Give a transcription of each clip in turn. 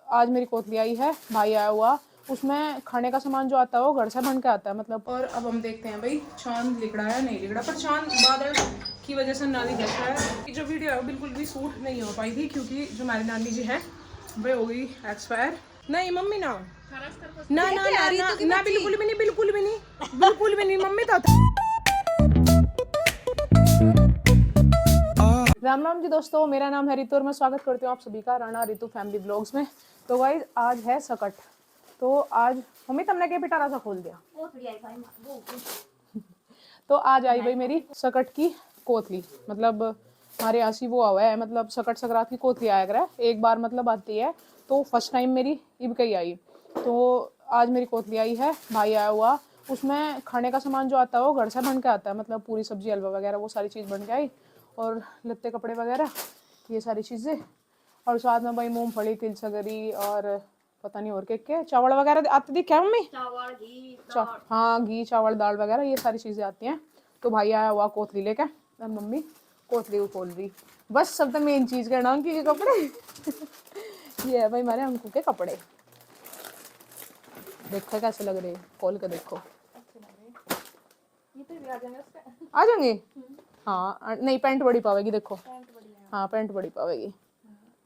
आज मेरी कोतली आई है, भाई आया हुआ, उसमें खाने का सामान जो आता है वो घर से बन के आता है मतलब। और अब हम देखते हैं भाई चांद लिखड़ा है नहीं लिखड़ा, पर चांद बादल की वजह से नानी देख रहा है। जो वीडियो है बिल्कुल भी शूट नहीं हो पाई थी क्योंकि जो हमारी नानी जी है वे हो गई एक्सपायर। नहीं मम्मी ना ना ना ना ना, ना बिल्कुल भी नहीं, बिल्कुल भी नहीं, बिल्कुल भी नहीं मम्मी। तो राम राम जी दोस्तों, मेरा नाम है रितु और मैं स्वागत करती हूँ आप सभी का राणा रितु फैमिली ब्लॉग्स में। तो गाइस आज है सकट। तो आज मम्मी तुमने के पिटारा सा खोल दिया। तो आज आई भाई मेरी सकट की कोतली, मतलब हमारे यहाँ सी वो हुआ है, मतलब सकट सकरात की कोतली आया करे एक बार मतलब आती है। तो फर्स्ट टाइम मेरी इब कई आई। तो आज मेरी कोतली आई है, भाई आया हुआ, उसमें खाने का सामान जो आता है वो घर से बन के आता है, मतलब पूरी सब्जी हलवा वगैरह वो सारी चीज़ बन के आई, और लत्ते कपड़े वगैरह ये सारी चीज़ें, और साथ में भाई मूंगफली तिल सगरी और पता नहीं और क्या चावल वगैरह आती थी क्या मम्मी? चावल घी हाँ घी चावल दाल वगैरह ये सारी चीज़ें आती हैं। तो भाई आया हुआ कोतली लेके और मम्मी कोतली को खोल रही। बस सब तो मेन चीज़ का नाम की कपड़े ये है भाई हमारे अंकु के कपड़े, देखो कैसे लग रहे, खोल के देखो। ये तो भी आ जाएंगे उसका। आ जाएंगे? हाँ नहीं पैंट बड़ी पावेगी देखो। हाँ पैंट बड़ी पावेगी,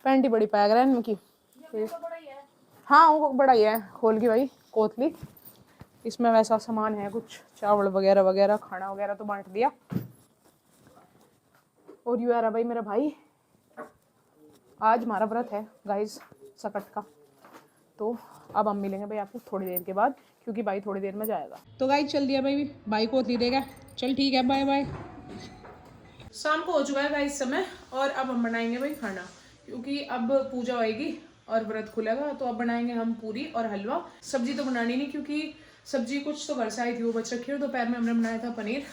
पैंट ही बड़ी पाएगा रहा इनकी। हाँ वो बड़ा ही है। खोल के भाई कोतली, इसमें वैसा सामान है कुछ चावल वगैरह वगैरह, खाना वगैरह तो बांट दिया। और यू आ रहा भाई मेरा भाई, आज हमारा व्रत है गाइस सकट का। तो अब हम मिलेंगे भाई आपको थोड़ी देर के बाद क्योंकि भाई थोड़ी देर में जाएगा। तो गाइस चल दिया भाई, भाई कोतली देगा। चल ठीक है बाय बाय। शाम को हो चुका है गाइस समय, और अब हम बनाएंगे भाई खाना क्योंकि अब पूजा होएगी और व्रत खुलेगा। तो अब बनाएंगे हम पूरी और हलवा। सब्जी तो बनानी नहीं क्योंकि सब्जी कुछ तो घर से आई थी वो बच रखी है। दोपहर में हमने बनाया था पनीर,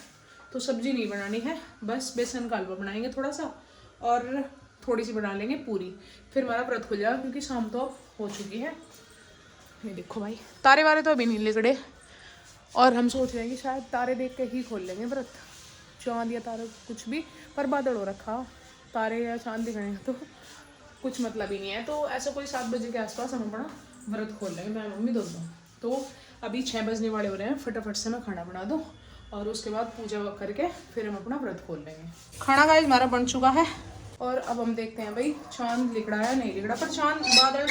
तो सब्जी नहीं बनानी है, बस बेसन का हलवा बनाएंगे थोड़ा सा, और थोड़ी सी बना लेंगे पूरी, फिर हमारा व्रत खुल जाएगा क्योंकि शाम तो हो चुकी है। ये देखो भाई तारे वारे तो अभी नहीं लिगड़े, और हम सोच रहे हैं कि शायद तारे देख के ही खोल लेंगे व्रत, चांद या तारा कुछ भी, पर बादल हो रखा, तारे या चांद दिख रहे हैं तो कुछ मतलब ही नहीं है। तो ऐसा कोई 7 बजे के आसपास हम अपना व्रत खोल लेंगे मैं मम्मी दोनों। तो अभी 6 बजने वाले हो रहे हैं, फटाफट से मैं खाना बना दूँ और उसके बाद पूजा करके फिर हम अपना व्रत खोल लेंगे। खाना गाइस हमारा बन चुका है और अब हम देखते हैं भाई चांद लिगड़ा है नहीं लिगड़ा, पर चांद बादल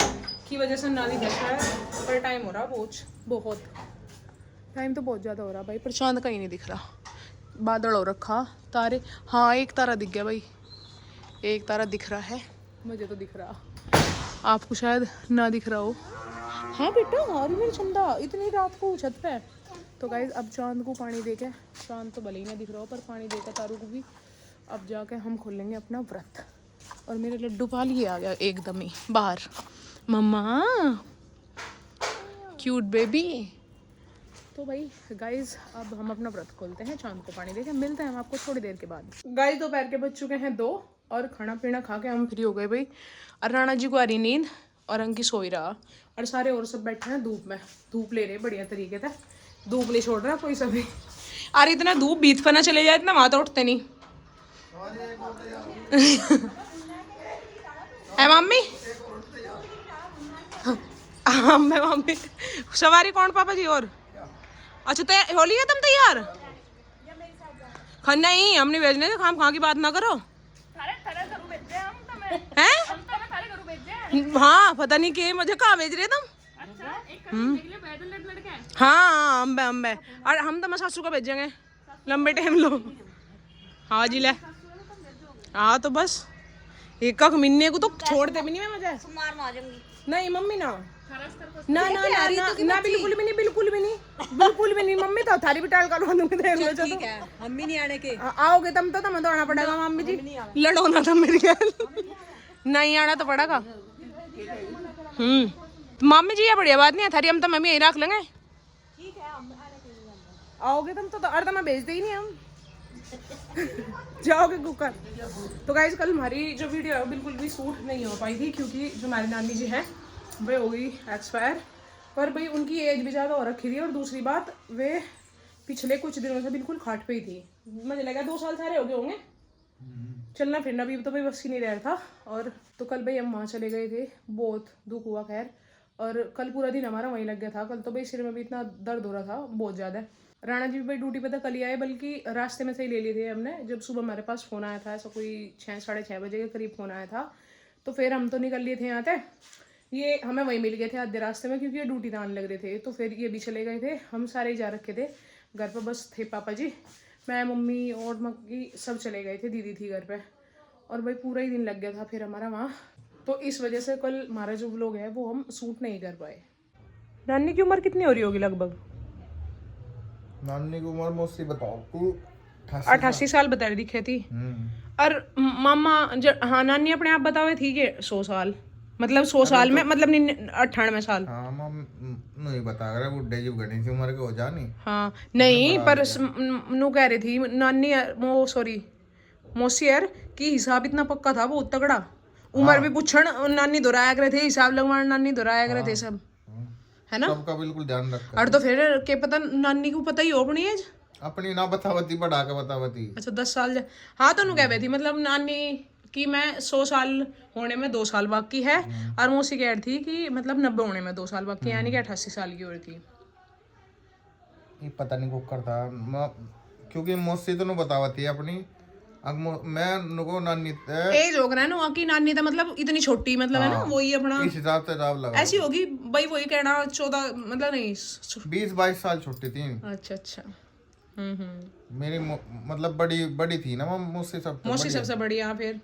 की वजह से ना दिख रहा है, पर टाइम हो रहा बहुत टाइम तो बहुत ज़्यादा हो रहा भाई, पर चांद कहीं नहीं दिख रहा, बादल हो रखा, तारे। हाँ एक तारा दिख गया भाई, एक तारा दिख रहा है, मुझे तो दिख रहा, आपको शायद ना दिख रहा हो। हाँ बेटा और मेरी चंदा इतनी रात को छत पे। तो गाइज अब चांद को पानी देके, चांद तो भले ही ना दिख रहा हो पर पानी देकर तारों को भी, अब जाके हम खोलेंगे अपना व्रत। और मेरे लड्डू पाल ये आ गया एकदम ही बाहर, मम्मा क्यूट बेबी। तो भाई गाइज अब हम अपना व्रत खोलते हैं, चांद को पानी देके मिलते हैं हम आपको थोड़ी देर के बाद। गाइज दोपहर के बज चुके हैं 2 और खाना पीना खा के हम फ्री हो गए भाई। और राणा जी को आ रही नींद और अंकी सो ही रहा, और सारे और सब बैठे हैं धूप में, धूप ले रहे बढ़िया तरीके से, धूप नहीं छोड़ रहा कोई सभी। अरे इतना धूप बीत पर ना चले जाए, इतना वहां तो उठते नहीं है मम्मी। हाँ मैं मम्मी सवारी कौन पापा जी? और अच्छा तो होली है तुम तैयार? खाना ही हमने भेजने थे, खाम खा की बात ना करो हैं। हाँ पता नहीं कि मुझे कहाँ भेज रहे तुम। हाँ अम्बे अम्बे, और हम तो मैं सासू को भेजेंगे लंबे टाइम लो। हाँ जी ले, हाँ तो बस एक का मिलने को तो छोड़ते भी नहीं मैं मुझे। नहीं मम्मी ना ना ना ना ना, ना बिल्कुल भी नहीं, बिल्कुल भी नहीं, बिल्कुल भी नहीं मम्मी। तो थारी भी टाल करवा दूंगी, देख लो ठीक है। मम्मी नहीं आने के आओगे तुम तो तुम्हें तो आना पड़ेगा मम्मी जी, लड़ो ना तुम मेरी नहीं आना तो पड़ेगा। मम्मी जी ये बढ़िया बात नहीं है थारी, हम तो मम्मी यही रख लेंगे। ठीक है आओगे तुम तो अर्धा मैं भेज दे ही नहीं हम जाओगे कुकर। तो गाइस कल हमारी जो वीडियो है बिल्कुल भी शूट नहीं हो पाई थी क्योंकि जो हमारी नानी जी हैं वे हो गई एक्सपायर, पर भाई उनकी एज भी ज़्यादा हो रखी थी, और दूसरी बात वे पिछले कुछ दिनों से बिल्कुल खाट पे ही थी, मुझे लगा 2 साल सारे हो गए होंगे। चलना फिरना भी तो भाई बस ही नहीं रह रहा था। और तो कल भाई हम वहाँ चले गए थे, बहुत दुख हुआ खैर। और कल पूरा दिन हमारा वहीं लग गया था। कल तो भाई सिर में भी इतना दर्द हो रहा था बहुत ज़्यादा। राणा जी भी भाई ड्यूटी पे तो कल ही आए, बल्कि रास्ते में से ही ले लिए थे हमने। जब सुबह हमारे पास फ़ोन आया था, ऐसा कोई 6-6:30 बजे के करीब फ़ोन आया था, तो फिर हम तो निकल लिए थे यहाँ से। ये हमें वहीं मिल गए थे आधे रास्ते में, क्योंकि ये ड्यूटी तो आने लग रहे थे। तो फिर ये भी चले गए थे, हम सारे ही जा रखे थे। घर पर बस थे पापा जी, मैं, मम्मी और मक्की सब चले गए थे, दीदी थी घर पे। और भाई पूरा ही दिन लग गया था फिर हमारा वहाँ। तो इस वजह से कल हमारा जो व्लॉग है वो हम शूट नहीं कर पाए। नानी की उम्र कितनी हो रही होगी लगभग? नानी की उम्र मुझसे बताओ तू 88 साल बता रही दिखे थी। और मामा हाँ नानी अपने आप बतावे थी कि 100 साल, मतलब 100 साल में मतलब 98 साल। हाँ मम नहीं बता रहा बुढ़े जी घनी सी उम्र के हो जानी। हाँ नहीं पर नु कह रही थी नानी वो सॉरी मौसी यार की हिसाब इतना पक्का था, बहुत तगड़ा। उम्र भी पूछण नानी दोहराया करे थे, हिसाब लगवाना नानी दोहराया करे थे सब, है ना? सबका बिल्कुल ध्यान रखा। और तो फिर के पता नानी को पता ही हो अपनी एज, अपनी ना बतावती बढ़ा के बतावती। अच्छा 10 साल हाँ तो नु कह रही थी मतलब नानी कि मैं 100 साल होने में 2 साल बाकी है। और मौसी कह रही थी कि मतलब 90 होने में 2 साल बाकी है, यानी कि 88 साल की हो रही थी। ये पता नहीं को करता क्योंकि मुझसे तो नहीं बतावती अपनी। मैं नुको नानी एज हो गया है ना कि नानी था मतलब इतनी छोटी, मतलब है ना वही अपना इस हिसाब से हिसाब लगा ऐसी होगी भाई, वही कहना 14 मतलब नहीं 20-22 साल छोटी थी। अच्छा अच्छा। मेरी मतलब बड़ी थी ना मुझसे सबसे मौसी सबसे बड़ी। हाँ फिर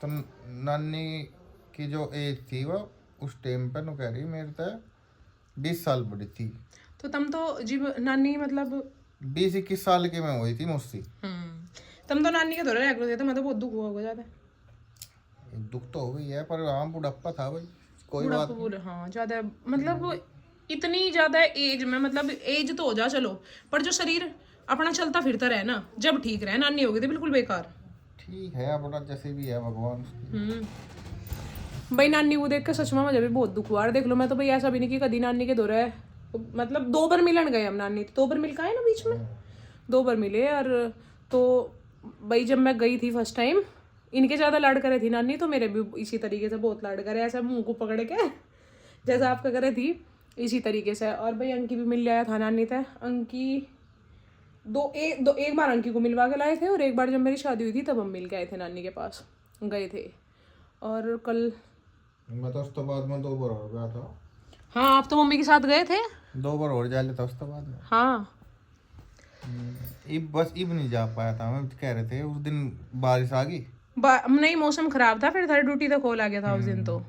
तो नानी की जो एज थी वो उस टाइम पे नु कह रही मेरे तो 20 साल बड़ी थी। तो तुम तो जीव नानी मतलब 20-21 साल की मैं हुई थी मुझसे। तुम तो नानी के दौरे रह गए थे, मैं तो बहुत दुख हुआ ज्यादा। दुख तो हो गई है पर हाँ बुढ़ापा था भाई, कोई बात नहीं। हाँ ज्यादा मतलब इतनी ज्यादा एज में, मतलब एज तो हो जा चलो, पर जो शरीर अपना चलता फिरता रहे ना, जब ठीक रहे। नानी हो गई थी बिल्कुल बेकार। ठीक है अपना जैसे भी है भगवान उसकी। भाई नानी को देख के सच में मुझे भी बहुत दुख हुआ। और देख लो मैं तो भाई ऐसा भी नहीं कि कभी नानी के दौरे मतलब 2 बार मिलन गए हम, नानी 2 बार मिल गए ना बीच में, 2 बार मिले। और तो भाई जब मैं गई थी फर्स्ट टाइम, इनके ज़्यादा लाड करे थी नानी, तो मेरे भी इसी तरीके से बहुत लाड करे, ऐसा मुंह को पकड़ के जैसा आपका करे थी इसी तरीके से। और भाई अंकी भी मिल आया था नानी था। अंकी एक बार अंकी को मिलवा के लाए थे, और एक बार जब मेरी शादी हुई थी तब हम मिल के आए थे नानी के पास गए थे। और कल मैं तो उसके बाद में 2 बार हो गया था। हाँ आप तो मम्मी के साथ गए थे 2 बार और जा लेता उसके बाद में। हाँ। बस इब नहीं जा पाया था मैं, कह रहे थे उस दिन बारिश आ गई। नहीं मौसम खराब था, फिर थारी ड्यूटी तो खोल आ गया था उस दिन। तो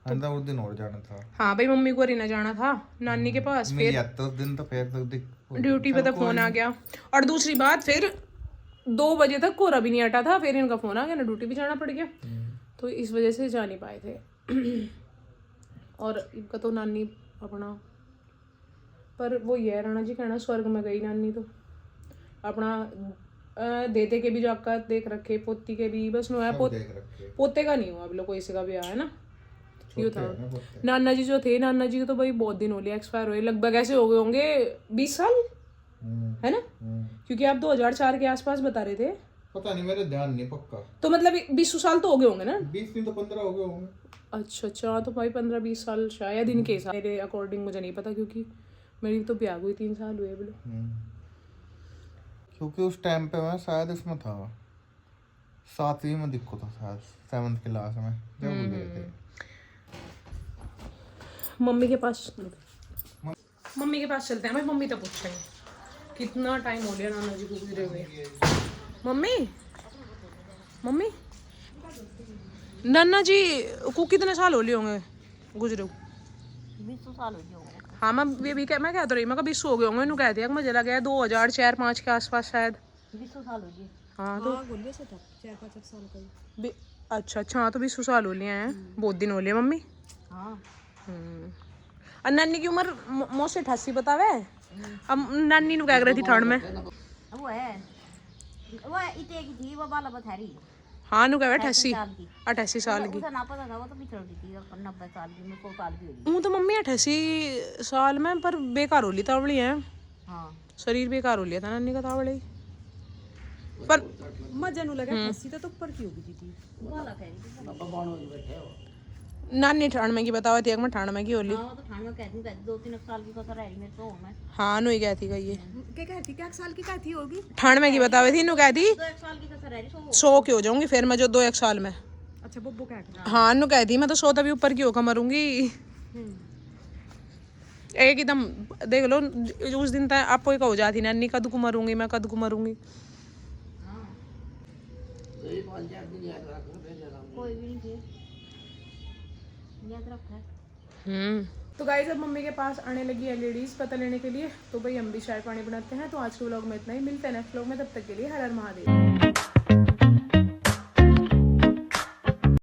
अंदर उस दिन और जाना था। हाँ भाई मम्मी को रीना जाना था नानी के पास, फिर उस दिन तो फिर तो ड्यूटी पे तो फोन आ गया। और दूसरी बात फिर 2 बजे तक कोरा भी नहीं हटा था, फिर इनका फोन आ गया ना, ड्यूटी भी जाना पड़ गया। तो इस वजह से जा नहीं पाए थे। और इनका तो नानी अपना, पर वो ये है राणा जी कहना स्वर्ग में गई नानी तो अपना देते के भी जाकर देख रखे, पोती के भी बस नो है, पोते का नहीं हुआ अभी लोग कोई से का भी आया ना, यूँ था। नाना जी जो थे, नाना जी को तो भाई बहुत दिन हो लिया एक्सपायर हुए, लगभग ऐसे हो गए होंगे 20 साल है ना, क्योंकि आप 2004 के आसपास बता रहे थे। पता नहीं मेरे ध्यान नहीं पक्का, तो मतलब 20 साल तो हो गए होंगे ना, 20 नहीं तो 15 हो गए होंगे। अच्छा तो भाई 15-20 साल शायद इनके हिसाब मेरे अकॉर्डिंग, मुझे नहीं पता क्योंकि मेरी तो ब्याह हुई 3 साल हुए बोलो। क्योंकि उस टाइम पे मैं शायद इसमें था 7वीं में दिखो था शायद 7th क्लास में जब गए थे। मम्मी के पास चलते हैं भाई, मम्मी तो पूछेंगे कितना टाइम हो गया नाना जी को गुजरे हुए। मम्मी नाना जी को कितने साल हो लिए होंगे गुजरे? 20 साल हो गए होंगे। हाँ मैं भी मैं कह तो रही, मैं कभी 20 हो गए होंगे, इन्हों कहते हैं मुझे लगा 2004-05 के आसपास शायद 20 साल हो गए। हाँ तो 4-5 साल का। अच्छा हाँ तो 20 साल हो लिए हैं, बहुत दिन हो लिए मम्मी। हाँ और नानी की उम्र मुझसे 88 बतावे। अब नानी नु क्या कर रही थी ठंड में, वो इतने की थी वो बाला बथारी। हाँ नु क्या 88 साल की। उसे ना पता था वो तो पिछड़ गई थी 90 साल की, मैं 100 साल की हो गई। हूँ तो मम्मी 88 साल में पर बेकार हो ली तावड़ी है। हाँ शरीर बेकार हो लिया था नानी का तावड़ी। पर मजा नु लगा खस्सी तो ऊपर की होगी दीदी वाला फेरी नानी ठाण में की बतावा थी, एक में ठाण में की होली। हां तो ठाण में कहती 2-3 साल की कसर रही मेरे तो मैं हाँ नु ही कहती गई है, क्या कहती क्या साल की कहती होगी ठाण में की बतावे थी नु कहती 2-1 साल की कसर रही 100 की हो जाऊंगी फिर मैं जो 2-1 साल में। अच्छा बब्बो कहती हाँ नु कहती मैं तो 100 तभी ऊपर की होकर मरूंगी। एक एकदम देख लो उस दिन तक आपको एक हो जाती नानी कद को मरूंगी मैं, कद को मरूंगी। कोई भी नहीं थे याद रखा तो गाइस अब मम्मी के पास आने लगी है लेडीज पता लेने के लिए, तो भाई हम भी चाय पानी बनाते हैं। तो आज के व्लॉग में इतना ही, मिलते हैं नेक्स्ट व्लॉग में, तब तक के लिए हर हर महादेव।